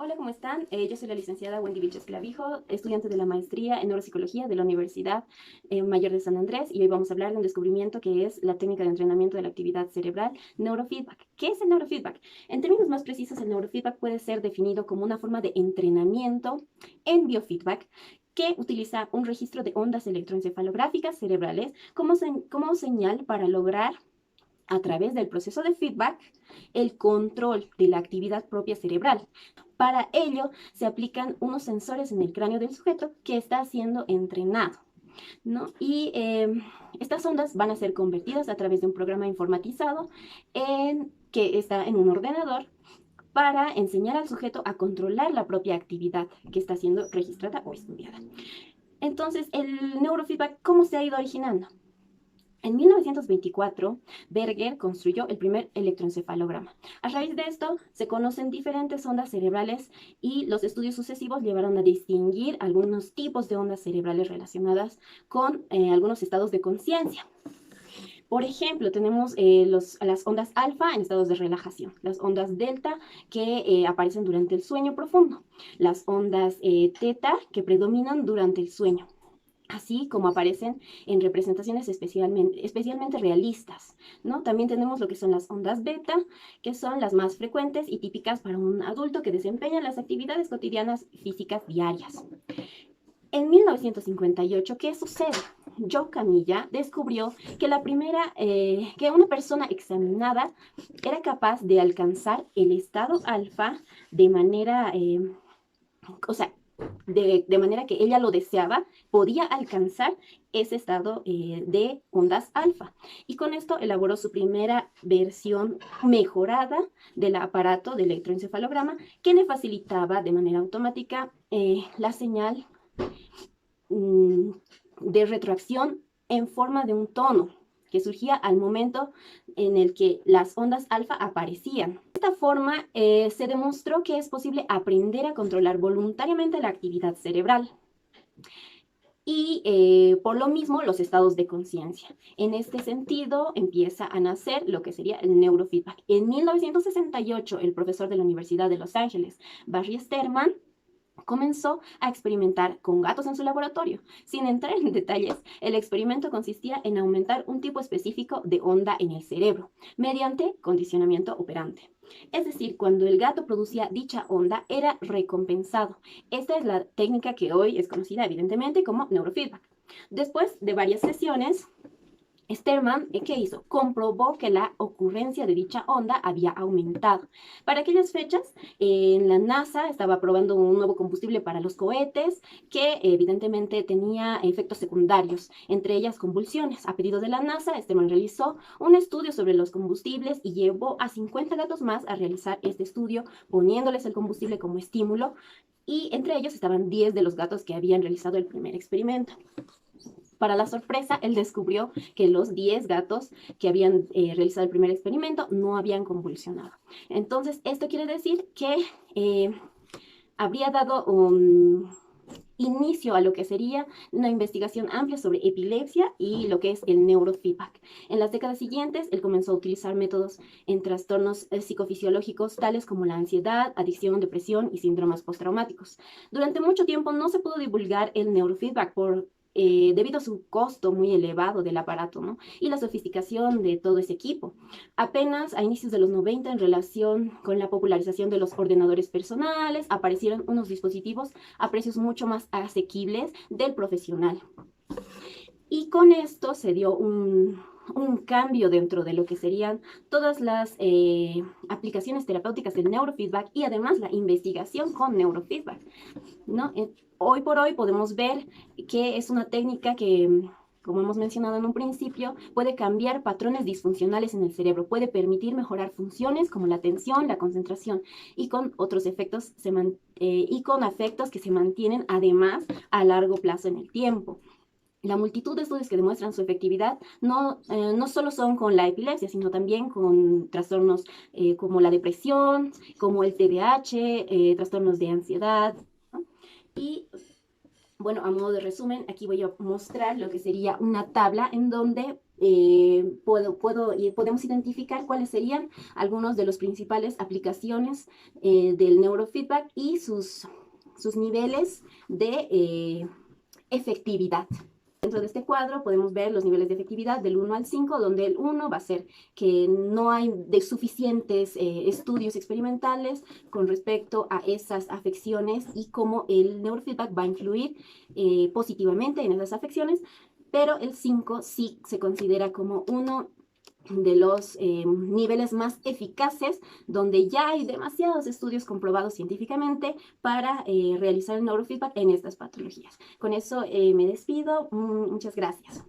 Hola, ¿cómo están? Yo soy la licenciada Wendy Vilches Clavijo, estudiante de la maestría en neuropsicología de la Universidad Mayor de San Andrés, y hoy vamos a hablar de un descubrimiento que es la técnica de entrenamiento de la actividad cerebral, neurofeedback. ¿Qué es el neurofeedback? En términos más precisos, el neurofeedback puede ser definido como una forma de entrenamiento en biofeedback que utiliza un registro de ondas electroencefalográficas cerebrales como señal para lograr a través del proceso de feedback el control de la actividad propia cerebral. Para ello se aplican unos sensores en el cráneo del sujeto que está siendo entrenado, ¿no? Estas ondas van a ser convertidas a través de un programa informatizado que está en un ordenador para enseñar al sujeto a controlar la propia actividad que está siendo registrada o estudiada. Entonces, el neurofeedback, ¿cómo se ha ido originando? En 1924, Berger construyó el primer electroencefalograma. A raíz de esto, se conocen diferentes ondas cerebrales y los estudios sucesivos llevaron a distinguir algunos tipos de ondas cerebrales relacionadas con algunos estados de conciencia. Por ejemplo, tenemos las ondas alfa en estados de relajación, las ondas delta que aparecen durante el sueño profundo, las ondas teta que predominan durante el sueño, así como aparecen en representaciones especialmente realistas, ¿no? También tenemos lo que son las ondas beta, que son las más frecuentes y típicas para un adulto que desempeña las actividades cotidianas físicas diarias. En 1958, ¿qué sucede? Joe Camilla descubrió que una persona examinada era capaz de alcanzar el estado alfa de manera, o sea, de manera que ella lo deseaba, podía alcanzar ese estado de ondas alfa. Y con esto elaboró su primera versión mejorada del aparato de electroencefalograma que le facilitaba de manera automática la señal de retroacción en forma de un tono que surgía al momento en el que las ondas alfa aparecían. De esta forma, se demostró que es posible aprender a controlar voluntariamente la actividad cerebral y por lo mismo los estados de conciencia. En este sentido empieza a nacer lo que sería el neurofeedback. En 1968, el profesor de la Universidad de Los Ángeles, Barry Sterman, comenzó a experimentar con gatos en su laboratorio. Sin entrar en detalles, el experimento consistía en aumentar un tipo específico de onda en el cerebro mediante condicionamiento operante. Es decir, cuando el gato producía dicha onda, era recompensado. Esta es la técnica que hoy es conocida evidentemente como neurofeedback. Después de varias sesiones, Sterman, ¿qué hizo? Comprobó que la ocurrencia de dicha onda había aumentado. Para aquellas fechas, en la NASA estaba probando un nuevo combustible para los cohetes que evidentemente tenía efectos secundarios, entre ellas convulsiones. A pedido de la NASA, Sterman realizó un estudio sobre los combustibles y llevó a 50 gatos más a realizar este estudio, poniéndoles el combustible como estímulo, y entre ellos estaban 10 de los gatos que habían realizado el primer experimento. Para la sorpresa, él descubrió que los 10 gatos que habían realizado el primer experimento no habían convulsionado. Entonces, esto quiere decir que habría dado un inicio a lo que sería una investigación amplia sobre epilepsia y lo que es el neurofeedback. En las décadas siguientes, él comenzó a utilizar métodos en trastornos psicofisiológicos tales como la ansiedad, adicción, depresión y síndromes postraumáticos. Durante mucho tiempo no se pudo divulgar el neurofeedback debido a su costo muy elevado del aparato, ¿no? Y la sofisticación de todo ese equipo. Apenas a inicios de los 90, en relación con la popularización de los ordenadores personales, aparecieron unos dispositivos a precios mucho más asequibles del profesional. Y con esto se dio un cambio dentro de lo que serían todas las aplicaciones terapéuticas del neurofeedback y además la investigación con neurofeedback, ¿no? Hoy por hoy podemos ver que es una técnica que, como hemos mencionado en un principio, puede cambiar patrones disfuncionales en el cerebro, puede permitir mejorar funciones como la atención, la concentración y con otros efectos y con efectos que se mantienen además a largo plazo en el tiempo. La multitud de estudios que demuestran su efectividad no solo son con la epilepsia, sino también con trastornos como la depresión, como el TDAH, trastornos de ansiedad, ¿no? Y Bueno, a modo de resumen, aquí voy a mostrar lo que sería una tabla en donde podemos identificar cuáles serían algunos de los principales aplicaciones del neurofeedback y sus niveles de efectividad. Dentro de este cuadro podemos ver los niveles de efectividad del 1 al 5, donde el 1 va a ser que no hay de suficientes estudios experimentales con respecto a esas afecciones y cómo el neurofeedback va a influir positivamente en esas afecciones, pero el 5 sí se considera como uno de los niveles más eficaces, donde ya hay demasiados estudios comprobados científicamente para realizar el neurofeedback en estas patologías. Con eso me despido. Muchas gracias.